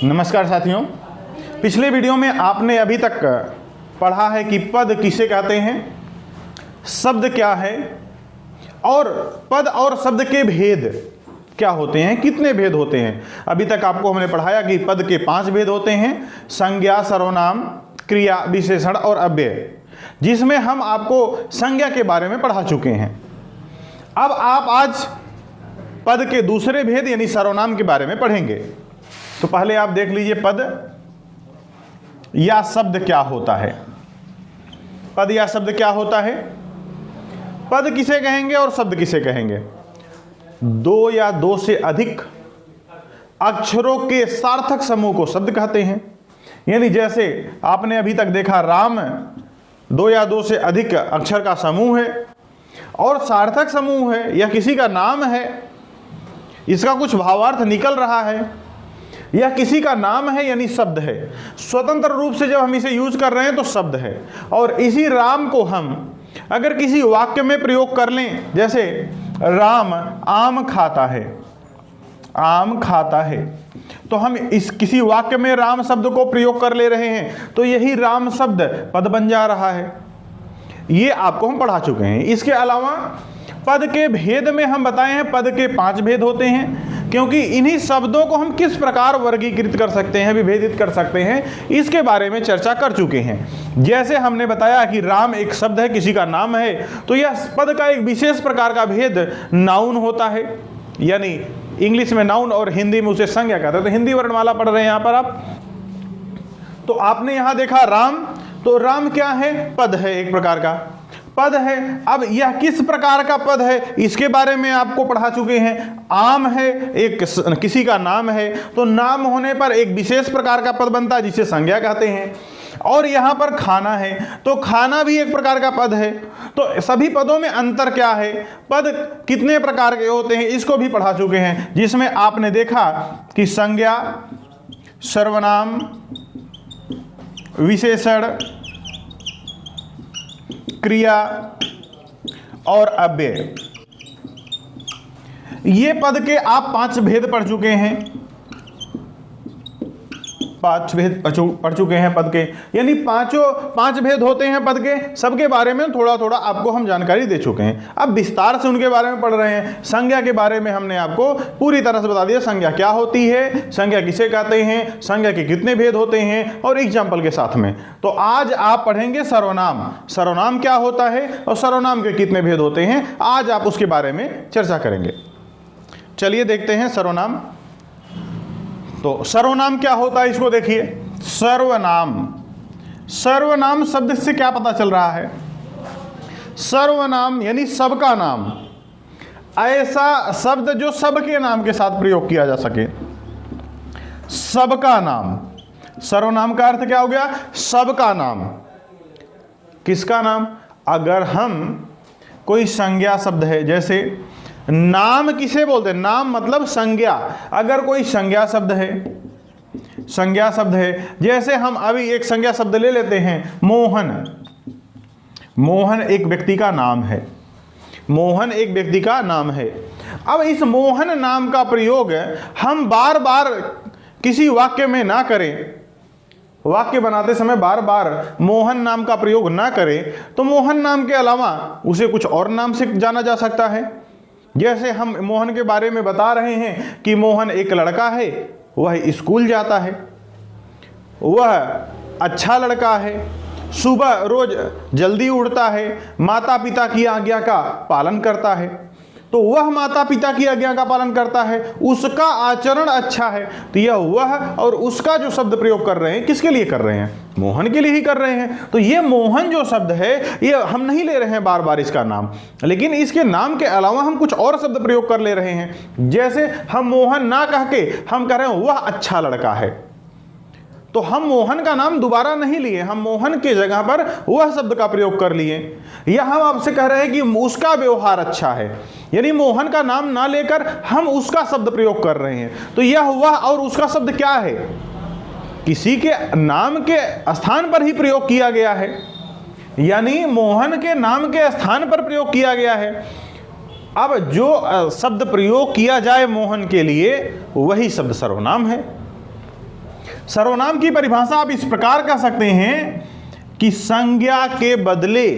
नमस्कार साथियों, पिछले वीडियो में आपने अभी तक पढ़ा है कि पद किसे कहते हैं, शब्द क्या है और पद और शब्द के भेद क्या होते हैं, कितने भेद होते हैं। अभी तक आपको हमने पढ़ाया कि पद के 5 भेद होते हैं, संज्ञा, सर्वनाम, क्रिया, विशेषण और अव्यय, जिसमें हम आपको संज्ञा के बारे में पढ़ा चुके हैं। अब आप आज पद के दूसरे भेद यानी सर्वनाम के बारे में पढ़ेंगे। तो पहले आप देख लीजिए पद या शब्द क्या होता है। पद या शब्द क्या होता है? पद किसे कहेंगे और शब्द किसे कहेंगे? 2 या 2 से अधिक अक्षरों के सार्थक समूह को शब्द कहते हैं। यानी जैसे आपने अभी तक देखा, राम 2 या 2 से अधिक अक्षर का समूह है और सार्थक समूह है, यह किसी का नाम है, इसका कुछ भावार्थ निकल रहा है, यह किसी का नाम है यानी शब्द है। स्वतंत्र रूप से जब हम इसे यूज कर रहे हैं तो शब्द है। और इसी राम को हम अगर किसी वाक्य में प्रयोग कर लें, जैसे राम आम खाता है, आम खाता है, तो हम इस किसी वाक्य में राम शब्द को प्रयोग कर ले रहे हैं, तो यही राम शब्द पद बन जा रहा है। ये आपको हम पढ़ा चुके हैं। इसके अलावा पद के भेद में हम बताए हैं, पद के 5 भेद होते हैं, क्योंकि इन्हीं शब्दों को हम किस प्रकार वर्गीकृत कर सकते हैं, विभेदित कर सकते हैं, इसके बारे में चर्चा कर चुके हैं। जैसे हमने बताया कि राम एक शब्द है, किसी का नाम है, तो यह पद का एक विशेष प्रकार का भेद नाउन होता है। यानी इंग्लिश में नाउन और हिंदी में उसे संज्ञा कहते हैं। तो हिंदी वर्णमाला पढ़ रहे हैं यहाँ पर आप, तो आपने यहाँ देखा राम, तो राम क्या है? पद है, एक प्रकार का पद है। अब यह किस प्रकार का पद है इसके बारे में आपको पढ़ा चुके हैं। आम है, एक किसी का नाम है, तो नाम होने पर एक विशेष प्रकार का पद बनता है जिसे संज्ञा कहते हैं। और यहाँ पर खाना है, तो खाना भी एक प्रकार का पद है। तो सभी पदों में अंतर क्या है, पद कितने प्रकार के होते हैं, इसको भी पढ़ा चुके हैं, जिसमें आपने देखा कि संज्ञा, सर्वनाम, विशेषण, क्रिया और अव्यय, ये पद के आप 5 भेद पढ़ चुके हैं। 5 भेद पढ़ चुके हैं पद के, यानी 5 भेद होते हैं पद के। सबके बारे में थोड़ा थोड़ा आपको हम जानकारी दे चुके हैं। अब विस्तार से उनके बारे में पढ़ रहे हैं। संज्ञा के बारे में हमने आपको पूरी तरह से बता दिया, संज्ञा क्या होती है, संज्ञा किसे कहते हैं, संज्ञा के कितने भेद होते हैं, और एग्जाम्पल के साथ में। तो आज आप पढ़ेंगे सर्वनाम। सर्वनाम क्या होता है और सर्वनाम के कितने भेद होते हैं, आज आप उसके बारे में चर्चा करेंगे। चलिए देखते हैं सर्वनाम। तो सर्वनाम क्या होता है, इसको देखिए। सर्वनाम, सर्वनाम शब्द से क्या पता चल रहा है? सर्वनाम यानी सबका नाम, ऐसा शब्द जो सबके नाम के साथ प्रयोग किया जा सके। सबका नाम, सर्वनाम का अर्थ क्या हो गया? सबका नाम। किसका नाम? अगर हम कोई संज्ञा शब्द है, जैसे नाम किसे बोलते हैं? नाम मतलब संज्ञा। अगर कोई संज्ञा शब्द है, संज्ञा शब्द है, जैसे हम अभी एक संज्ञा शब्द ले लेते हैं, मोहन। मोहन एक व्यक्ति का नाम है, मोहन एक व्यक्ति का नाम है। अब इस मोहन नाम का प्रयोग हम बार बार किसी वाक्य में ना करें, वाक्य बनाते समय बार बार मोहन नाम का प्रयोग ना करें, तो मोहन नाम के अलावा उसे कुछ और नाम से जाना जा सकता है। जैसे हम मोहन के बारे में बता रहे हैं कि मोहन एक लड़का है, वह स्कूल जाता है, वह अच्छा लड़का है, सुबह रोज जल्दी उठता है, माता पिता की आज्ञा का पालन करता है। तो वह माता पिता की आज्ञा का पालन करता है, उसका आचरण अच्छा है। तो यह वह और उसका जो शब्द प्रयोग कर रहे हैं, किसके लिए कर रहे हैं? मोहन के लिए ही कर रहे हैं। तो ये मोहन जो शब्द है, ये हम नहीं ले रहे हैं बार बार इसका नाम, लेकिन इसके नाम के अलावा हम कुछ और शब्द प्रयोग कर ले रहे हैं। जैसे हम मोहन ना कह के हम कह रहे हैं वह अच्छा लड़का है, तो हम मोहन का नाम दोबारा नहीं लिए, हम मोहन के जगह पर वह शब्द का प्रयोग कर लिए। या हम आपसे कह रहे हैं कि उसका व्यवहार अच्छा है, यानी मोहन का नाम ना लेकर हम उसका शब्द प्रयोग कर रहे हैं। तो यह वह और उसका शब्द क्या है? किसी के नाम के स्थान पर ही प्रयोग किया गया है, यानी मोहन के नाम के स्थान पर प्रयोग किया गया है। अब जो शब्द प्रयोग किया जाए मोहन के लिए, वही शब्द सर्वनाम है। सर्वनाम की परिभाषा आप इस प्रकार कह सकते हैं कि संज्ञा के बदले,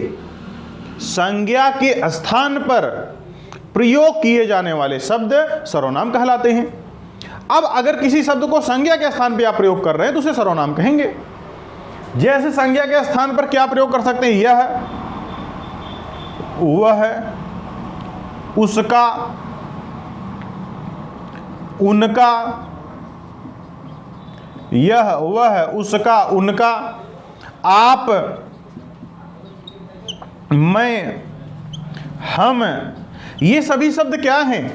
संज्ञा के स्थान पर प्रयोग किए जाने वाले शब्द सर्वनाम कहलाते हैं। अब अगर किसी शब्द को संज्ञा के स्थान पर आप प्रयोग कर रहे हैं तो उसे सर्वनाम कहेंगे। जैसे संज्ञा के स्थान पर क्या प्रयोग कर सकते हैं? यह, वह, उसका, उनका, यह, वह, उसका, उनका, आप, मैं, हम, ये सभी शब्द क्या हैं?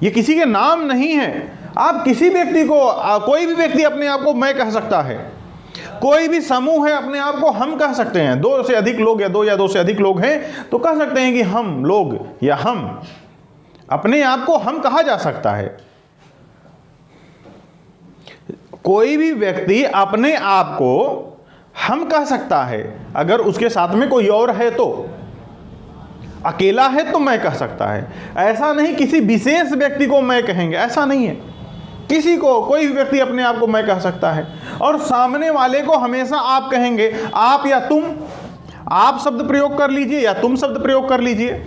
ये किसी के नाम नहीं है। आप किसी व्यक्ति को, कोई भी व्यक्ति अपने आप को मैं कह सकता है, कोई भी समूह है अपने आप को हम कह सकते हैं। दो से अधिक लोग या दो से अधिक लोग हैं तो कह सकते हैं कि हम लोग या हम, अपने आप को हम कहा जा सकता है। कोई भी व्यक्ति अपने आप को हम कह सकता है, अगर उसके साथ में कोई और है तो। अकेला है तो मैं कह सकता है, ऐसा नहीं किसी विशेष व्यक्ति को मैं कहेंगे, ऐसा नहीं है। किसी को, कोई भी व्यक्ति अपने आप को मैं कह सकता है। और सामने वाले को हमेशा आप कहेंगे, आप या तुम, आप शब्द प्रयोग कर लीजिए या तुम शब्द प्रयोग कर लीजिए।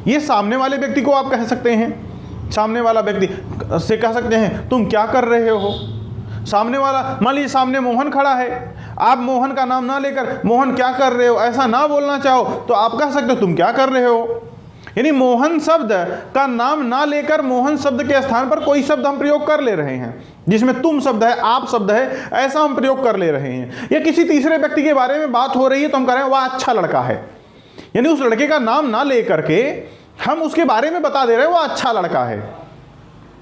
ये सामने वाले व्यक्ति को आप कह सकते हैं। सामने वाला व्यक्ति से कह सकते हैं तुम क्या कर रहे हो। सामने वाला, मान लीजिए सामने मोहन खड़ा है, आप मोहन का नाम ना लेकर मोहन क्या कर रहे हो ऐसा ना बोलना चाहो तो आप कह सकते हो तुम क्या कर रहे हो। यानी मोहन शब्द का नाम ना लेकर मोहन शब्द के स्थान पर कोई शब्द हम प्रयोग कर ले रहे हैं, जिसमें तुम शब्द है, आप शब्द है, ऐसा हम प्रयोग कर ले रहे हैं। या किसी तीसरे व्यक्ति के बारे में बात हो रही है तो हम कह रहे हैं वह अच्छा लड़का है, यानी उस लड़के का नाम ना लेकर के हम उसके बारे में बता दे रहे हैं वह अच्छा लड़का है।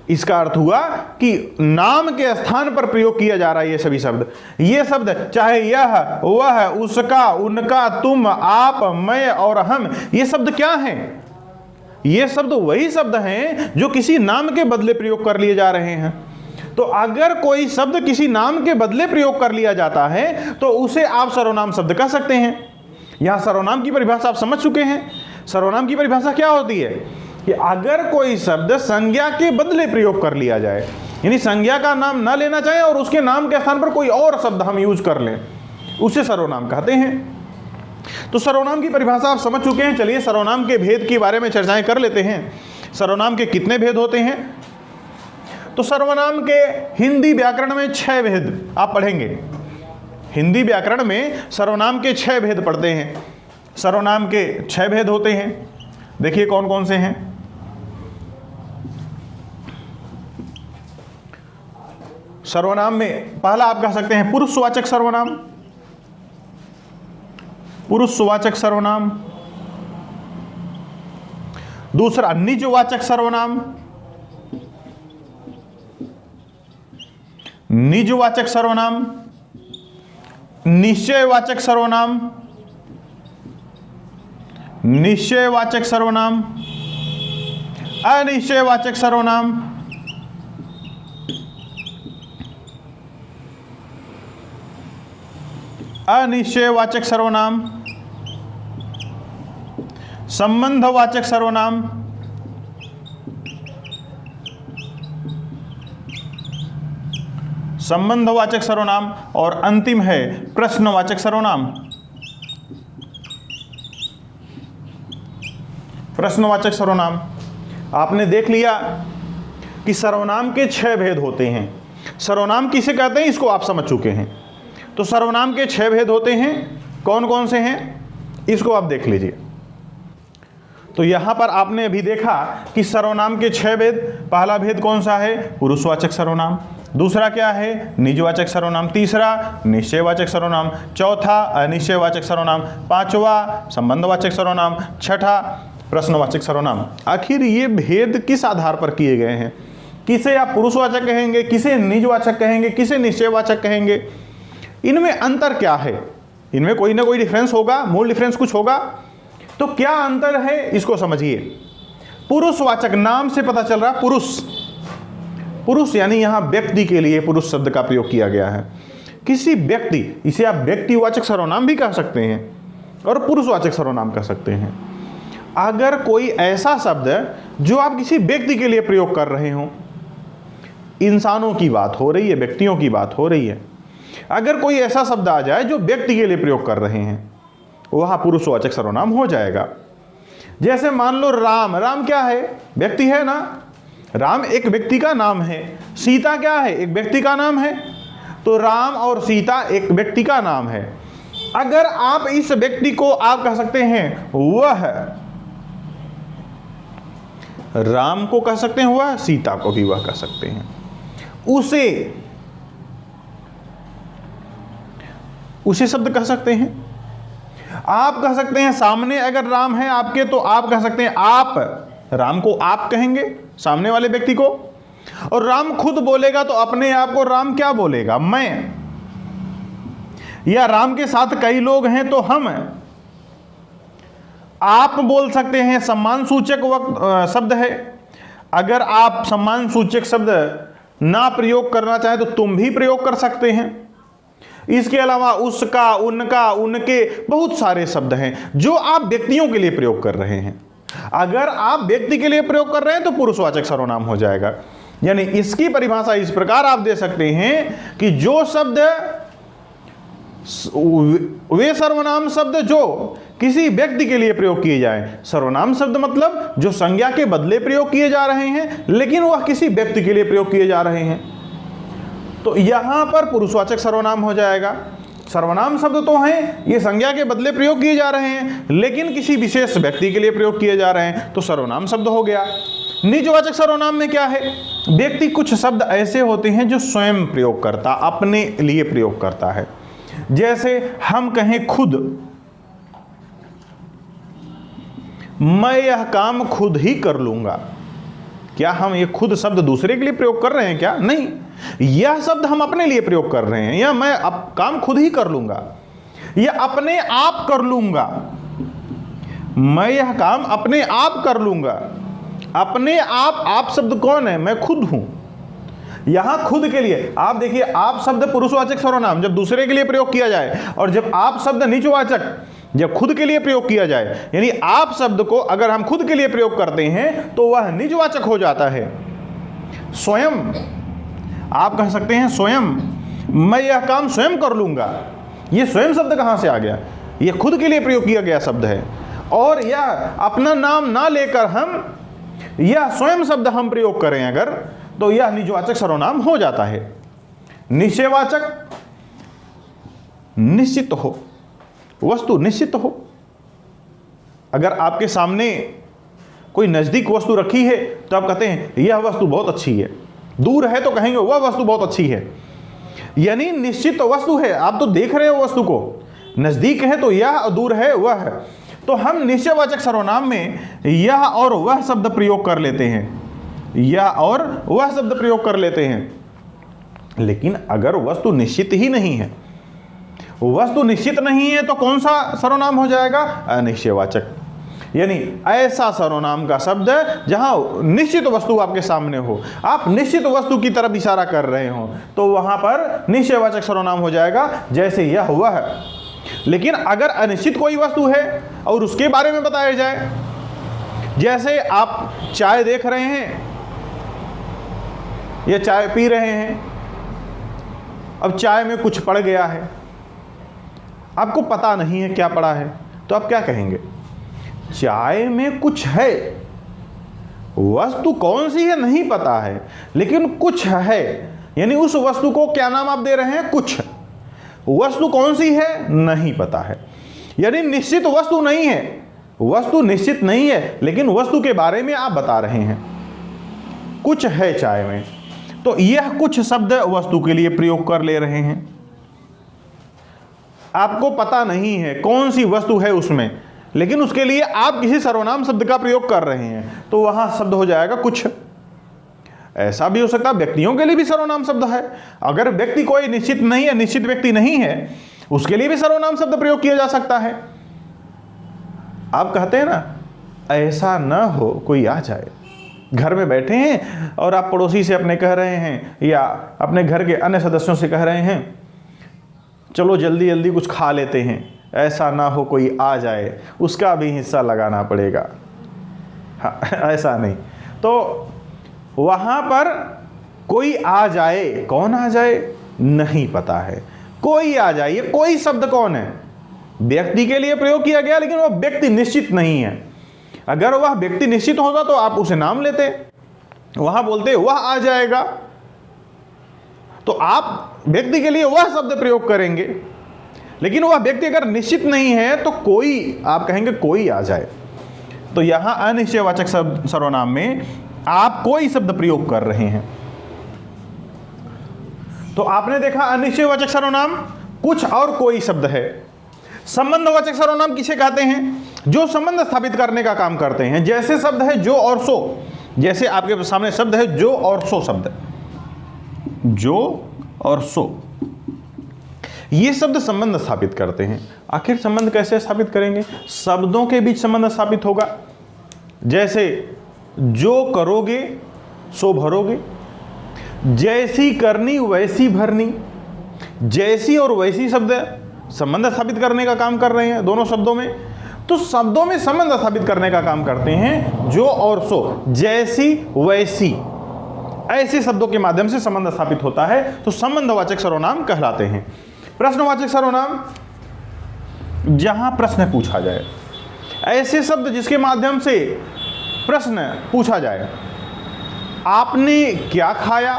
इसका अर्थ हुआ कि नाम के स्थान पर प्रयोग किया जा रहा है ये सभी शब्द। ये शब्द चाहे यह, वह, उसका, उनका, तुम, आप, मैं और हम, ये शब्द क्या हैं? ये शब्द वही शब्द हैं जो किसी नाम के बदले प्रयोग कर लिए जा रहे हैं। तो अगर कोई शब्द किसी नाम के बदले प्रयोग कर लिया जाता है तो उसे आप सर्वनाम शब्द कह सकते हैं। यहां सर्वनाम की परिभाषा आप समझ चुके हैं। सर्वनाम की परिभाषा क्या होती है कि अगर कोई शब्द संज्ञा के बदले प्रयोग कर लिया जाए, यानी संज्ञा का नाम ना लेना चाहे और उसके नाम के स्थान पर कोई और शब्द हम यूज कर लें, उसे सर्वनाम कहते हैं। तो सर्वनाम की परिभाषा आप समझ चुके हैं। चलिए सर्वनाम के भेद के बारे में चर्चाएं कर लेते हैं। सर्वनाम के कितने भेद होते हैं? तो सर्वनाम के हिंदी व्याकरण में 6 भेद आप पढ़ेंगे। हिंदी व्याकरण में सर्वनाम के 6 भेद पढ़ते हैं। सर्वनाम के 6 भेद होते हैं। देखिए कौन कौन से हैं। सर्वनाम में पहला आप कह सकते हैं पुरुषवाचक सर्वनाम, पुरुषवाचक सर्वनाम। दूसरा निजवाचक सर्वनाम, निजवाचक सर्वनाम। निश्चयवाचक सर्वनाम, निश्चयवाचक सर्वनाम। अनिश्चयवाचक सर्वनाम। अनिश्चयवाचक सर्वनाम। संबंधवाचक सर्वनाम। संबंधवाचक सर्वनाम। और अंतिम है प्रश्नवाचक सर्वनाम। प्रश्नवाचक सर्वनाम। आपने देख लिया कि सर्वनाम के 6 भेद होते हैं। सर्वनाम किसे कहते हैं इसको आप समझ चुके हैं। तो सर्वनाम के 6 भेद होते हैं। कौन कौन से हैं इसको आप देख लीजिए। तो यहां पर आपने अभी देखा कि सर्वनाम के 6 भेद। पहला भेद कौन सा है? पुरुषवाचक सर्वनाम। दूसरा क्या है? निजवाचक सर्वनाम। तीसरा निश्चयवाचक सर्वनाम। चौथा अनिश्चयवाचक सर्वनाम। पांचवा संबंधवाचक सर्वनाम। छठा प्रश्नवाचक सर्वनाम। आखिर ये भेद किस आधार पर किए गए हैं? किसे आप पुरुषवाचक कहेंगे, किसे निजवाचक कहेंगे, किसे निश्चयवाचक कहेंगे? इनमें अंतर क्या है? इनमें कोई ना कोई डिफरेंस होगा, मूल डिफरेंस कुछ होगा। तो क्या अंतर है इसको समझिए। पुरुषवाचक नाम से पता चल रहा, पुरुष, पुरुष यानी यहां व्यक्ति के लिए पुरुष शब्द का प्रयोग किया गया है। किसी व्यक्ति, इसे आप व्यक्तिवाचक सर्वनाम भी कह सकते हैं और पुरुषवाचक सर्वनाम कह सकते हैं। अगर कोई ऐसा शब्द जो आप किसी व्यक्ति के लिए प्रयोग कर रहे हो, इंसानों की बात हो रही है, व्यक्तियों की बात हो रही है। अगर कोई ऐसा शब्द आ जाए जो व्यक्ति के लिए प्रयोग कर रहे हैं, वहां पुरुषवाचक सर्वनाम हो जाएगा। जैसे मान लो राम, राम क्या है? व्यक्ति है ना। राम एक व्यक्ति का नाम है। सीता क्या है? एक व्यक्ति का नाम है। तो राम और सीता एक व्यक्ति का नाम है। अगर आप इस व्यक्ति को आप कह सकते हैं वह, राम को कह सकते हैं वह, सीता को भी वह कह सकते हैं। उसे शब्द कह सकते हैं। आप कह सकते हैं सामने अगर राम है आपके, तो आप कह सकते हैं आप, राम को आप कहेंगे सामने वाले व्यक्ति को। और राम खुद बोलेगा तो अपने आप को राम क्या बोलेगा? मैं। या राम के साथ कई लोग हैं तो हम। आप बोल सकते हैं, सम्मान सूचक शब्द है। अगर आप सम्मान सूचक शब्द ना प्रयोग करना चाहें तो तुम भी प्रयोग कर सकते हैं। इसके अलावा उसका, उनका, उनके, बहुत सारे शब्द हैं जो आप व्यक्तियों के लिए प्रयोग कर रहे हैं। अगर आप व्यक्ति के लिए प्रयोग कर रहे हैं तो पुरुषवाचक सर्वनाम हो जाएगा। यानी इसकी परिभाषा इस प्रकार आप दे सकते हैं कि जो शब्द, वे सर्वनाम शब्द जो किसी व्यक्ति के लिए प्रयोग किए जाएं। सर्वनाम शब्द मतलब जो संज्ञा के बदले प्रयोग किए जा रहे हैं, लेकिन वह किसी व्यक्ति के लिए प्रयोग किए जा रहे हैं, तो यहां पर पुरुषवाचक सर्वनाम हो जाएगा। सर्वनाम शब्द तो हैं, ये संज्ञा के बदले प्रयोग किए जा रहे हैं, लेकिन किसी विशेष व्यक्ति के लिए प्रयोग किए जा रहे हैं, तो सर्वनाम शब्द हो गया। निजवाचक सर्वनाम में क्या है? व्यक्ति कुछ शब्द ऐसे होते हैं जो स्वयं प्रयोग करता, अपने लिए प्रयोग करता है। जैसे हम कहें खुद, मैं यह काम खुद ही कर लूंगा। क्या हम ये खुद शब्द दूसरे के लिए प्रयोग कर रहे हैं क्या? नहीं, यह शब्द हम अपने लिए प्रयोग कर रहे हैं। या मैं अब काम खुद ही कर लूंगा, या अपने आप कर लूंगा। मैं यह काम अपने आप कर लूंगा। अपने आप शब्द कौन है? मैं खुद हूं। यहां खुद के लिए आप देखिए, आप शब्द पुरुषवाचक सर्वनाम जब दूसरे के लिए प्रयोग किया जाए, और जब आप शब्द निजवाचक जब खुद के लिए प्रयोग किया जाए, यानी आप शब्द को अगर हम खुद के लिए प्रयोग करते हैं तो वह निजवाचक हो जाता है। स्वयं, आप कह सकते हैं स्वयं, मैं यह काम स्वयं कर लूंगा। यह स्वयं शब्द कहां से आ गया? यह खुद के लिए प्रयोग किया गया शब्द है। और यह अपना नाम ना लेकर हम यह स्वयं शब्द हम प्रयोग करें अगर, तो यह निजवाचक सर्वनाम हो जाता है। निश्चयवाचक, निश्चित हो, वस्तु निश्चित हो। अगर आपके सामने कोई नजदीक वस्तु रखी है तो आप कहते हैं यह वस्तु बहुत अच्छी है। दूर है तो कहेंगे वह वस्तु बहुत अच्छी है। यानी निश्चित वस्तु है, आप तो देख रहे हो वस्तु को। नजदीक है तो यह, और दूर है वह है। तो हम निश्चयवाचक सर्वनाम में यह और वह शब्द प्रयोग कर लेते हैं। यह और वह शब्द प्रयोग कर लेते हैं। लेकिन अगर वस्तु निश्चित ही नहीं है, वस्तु निश्चित नहीं है, तो कौन सा सर्वनाम हो जाएगा? अनिश्चयवाचक। यानी ऐसा सर्वनाम का शब्द जहां निश्चित वस्तु आपके सामने हो, आप निश्चित वस्तु की तरफ इशारा कर रहे हो, तो वहां पर निश्चयवाचक सर्वनाम हो जाएगा, जैसे यह वह। लेकिन अगर अनिश्चित कोई वस्तु है और उसके बारे में बताया जाए, जैसे आप चाय देख रहे हैं या चाय पी रहे हैं, अब चाय में कुछ पड़ गया है, आपको पता नहीं है क्या पड़ा है, तो आप क्या कहेंगे? चाय में कुछ है। वस्तु कौन सी है नहीं पता है, लेकिन कुछ है। यानी उस वस्तु को क्या नाम आप दे रहे हैं? कुछ। वस्तु कौन सी है नहीं पता है। यानी निश्चित वस्तु नहीं है, वस्तु निश्चित नहीं है, लेकिन वस्तु के बारे में आप बता रहे हैं। कुछ है चाय में, तो यह कुछ शब्द वस्तु के लिए प्रयोग कर ले रहे हैं। आपको पता नहीं है कौन सी वस्तु है उसमें, लेकिन उसके लिए आप किसी सर्वनाम शब्द का प्रयोग कर रहे हैं, तो वहां शब्द हो जाएगा कुछ। ऐसा भी हो सकता है व्यक्तियों के लिए भी सर्वनाम शब्द है। अगर व्यक्ति कोई निश्चित नहीं है, निश्चित व्यक्ति नहीं है, उसके लिए भी सर्वनाम शब्द प्रयोग किया जा सकता है। आप कहते हैं ना, ऐसा न हो कोई आ जाए। घर में बैठे हैं और आप पड़ोसी से अपने कह रहे हैं या अपने घर के अन्य सदस्यों से कह रहे हैं, चलो जल्दी जल्दी कुछ खा लेते हैं, ऐसा ना हो कोई आ जाए, उसका भी हिस्सा लगाना पड़ेगा। हाँ, ऐसा नहीं। तो वहाँ पर कोई आ जाए, कौन आ जाए नहीं पता है। कोई आ जाए, ये कोई शब्द कौन है? व्यक्ति के लिए प्रयोग किया गया, लेकिन वह व्यक्ति निश्चित नहीं है। अगर वह व्यक्ति निश्चित होता तो आप उसे नाम लेते, वहां बोलते वह आ जाएगा, तो आप व्यक्ति के लिए वह शब्द प्रयोग करेंगे। लेकिन वह व्यक्ति अगर निश्चित नहीं है तो कोई, आप कहेंगे कोई आ जाए। तो यहां अनिश्चयवाचक सर्वनाम में आप कोई शब्द प्रयोग कर रहे हैं। तो आपने देखा अनिश्चयवाचक सर्वनाम कुछ और कोई शब्द है। संबंधवाचक सर्वनाम किसे कहते हैं? जो संबंध स्थापित करने का काम करते हैं। जैसे शब्द है जो और सो, जैसे आपके सामने शब्द है जो और सो शब्द, जो और सो, ये शब्द संबंध स्थापित करते हैं। आखिर संबंध कैसे स्थापित करेंगे? शब्दों के बीच संबंध स्थापित होगा। जैसे जो करोगे सो भरोगे, जैसी करनी वैसी भरनी। जैसी और वैसी शब्द संबंध स्थापित करने का काम कर रहे हैं दोनों शब्दों में। तो शब्दों में संबंध स्थापित करने का काम करते हैं जो और सो, जैसी वैसी, ऐसे शब्दों के माध्यम से संबंध स्थापित होता है, तो संबंधवाचक सर्वनाम कहलाते हैं। प्रश्नवाचक सर्वनाम, जहां प्रश्न पूछा जाए, ऐसे शब्द जिसके माध्यम से प्रश्न पूछा जाए। आपने क्या खाया,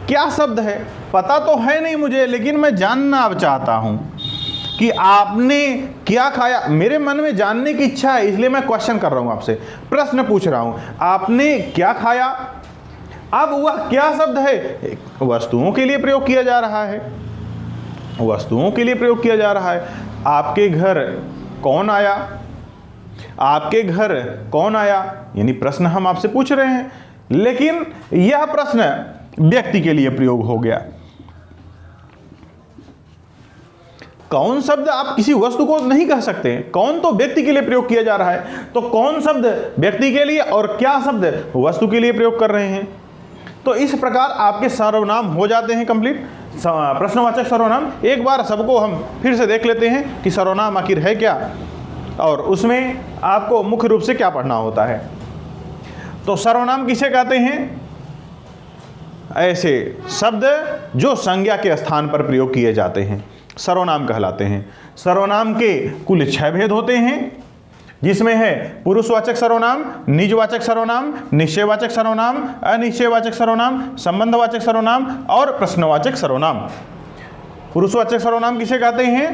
क्या शब्द है? पता तो है नहीं मुझे, लेकिन मैं जानना अब चाहता हूं कि आपने क्या खाया। मेरे मन में जानने की इच्छा है, इसलिए मैं क्वेश्चन कर रहा हूं आपसे, प्रश्न पूछ रहा हूं, आपने क्या खाया। अब वह क्या शब्द है? वस्तुओं के लिए प्रयोग किया जा रहा है, वस्तुओं के लिए प्रयोग किया जा रहा है। आपके घर कौन आया, आपके घर कौन आया, यानी प्रश्न हम आपसे पूछ रहे हैं, लेकिन यह प्रश्न व्यक्ति के लिए प्रयोग हो गया। कौन शब्द आप किसी वस्तु को नहीं कह सकते, कौन तो व्यक्ति के लिए प्रयोग किया जा रहा है, तो कौन शब्द व्यक्ति के लिए और क्या शब्द वस्तु के लिए प्रयोग कर रहे हैं। तो इस प्रकार आपके सर्वनाम हो जाते हैं कंप्लीट, प्रश्नवाचक सर्वनाम। एक बार सबको हम फिर से देख लेते हैं कि सर्वनाम आखिर है क्या, और उसमें आपको मुख्य रूप से क्या पढ़ना होता है। तो सर्वनाम किसे कहते हैं? ऐसे शब्द जो संज्ञा के स्थान पर प्रयोग किए जाते हैं सर्वनाम कहलाते हैं। सर्वनाम के कुल 6 भेद होते हैं, जिसमें है पुरुषवाचक सर्वनाम, निजवाचक सर्वनाम, निश्चयवाचक सर्वनाम, अनिश्चयवाचक सर्वनाम, संबंधवाचक सर्वनाम और प्रश्नवाचक सर्वनाम। पुरुषवाचक सर्वनाम किसे कहते हैं?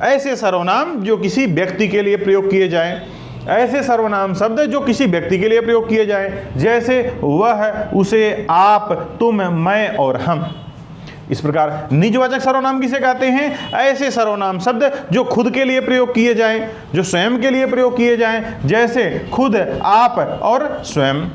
ऐसे सर्वनाम जो किसी व्यक्ति के लिए प्रयोग किए जाएं, ऐसे सर्वनाम शब्द जो किसी व्यक्ति के लिए प्रयोग किए जाएं, जैसे वह, उसे, आप, तुम, मैं और हम। इस प्रकार निजवाचक सर्वनाम किसे कहते हैं? ऐसे सर्वनाम शब्द जो खुद के लिए प्रयोग किए जाएं, जो स्वयं के लिए प्रयोग किए जाएं, जैसे खुद, आप और स्वयं।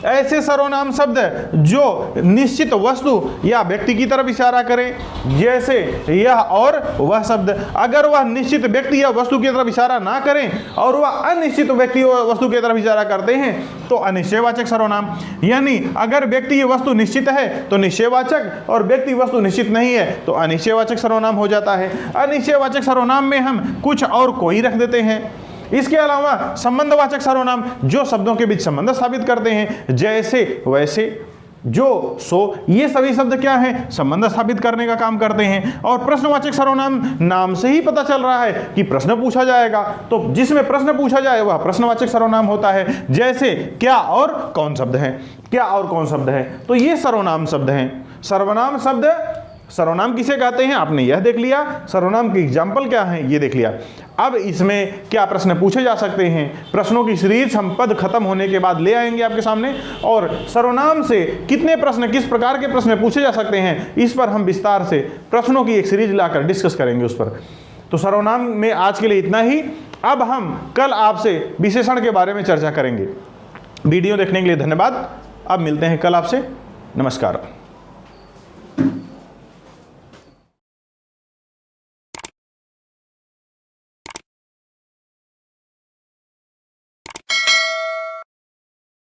ऐसे सर्वनाम शब्द जो निश्चित वस्तु या व्यक्ति की तरफ इशारा करें, जैसे यह और वह शब्द। अगर वह निश्चित व्यक्ति या वस्तु की तरफ इशारा ना करें और वह अनिश्चित व्यक्ति और वस्तु की तरफ इशारा करते हैं तो अनिश्चयवाचक सर्वनाम। यानी अगर व्यक्ति या वस्तु निश्चित है तो निश्चयवाचक, और व्यक्ति वस्तु निश्चित नहीं है तो अनिश्चयवाचक सर्वनाम हो जाता है। अनिश्चयवाचक सर्वनाम में हम कुछ और कोई रख देते हैं। इसके अलावा संबंधवाचक सर्वनाम जो शब्दों के बीच संबंध स्थापित करते हैं, जैसे, वैसे, जो, सो, ये सभी शब्द क्या हैं? संबंध स्थापित करने का काम करते हैं। और प्रश्नवाचक सर्वनाम, नाम से ही पता चल रहा है कि प्रश्न पूछा जाएगा, तो जिसमें प्रश्न पूछा जाए वह प्रश्नवाचक सर्वनाम होता है। जैसे क्या और कौन शब्द है, क्या और कौन शब्द है, तो ये सर्वनाम शब्द हैं। सर्वनाम शब्द, सर्वनाम किसे कहते हैं आपने यह देख लिया, सर्वनाम के एग्जाम्पल क्या हैं ये देख लिया। अब इसमें क्या प्रश्न पूछे जा सकते हैं, प्रश्नों की सीरीज हम पद खत्म होने के बाद ले आएंगे आपके सामने, और सर्वनाम से कितने प्रश्न, किस प्रकार के प्रश्न पूछे जा सकते हैं, इस पर हम विस्तार से प्रश्नों की एक सीरीज लाकर डिस्कस करेंगे उस पर। तो सर्वनाम में आज के लिए इतना ही। अब हम कल आपसे विशेषण के बारे में चर्चा करेंगे। वीडियो देखने के लिए धन्यवाद। अब मिलते हैं कल आपसे। नमस्कार।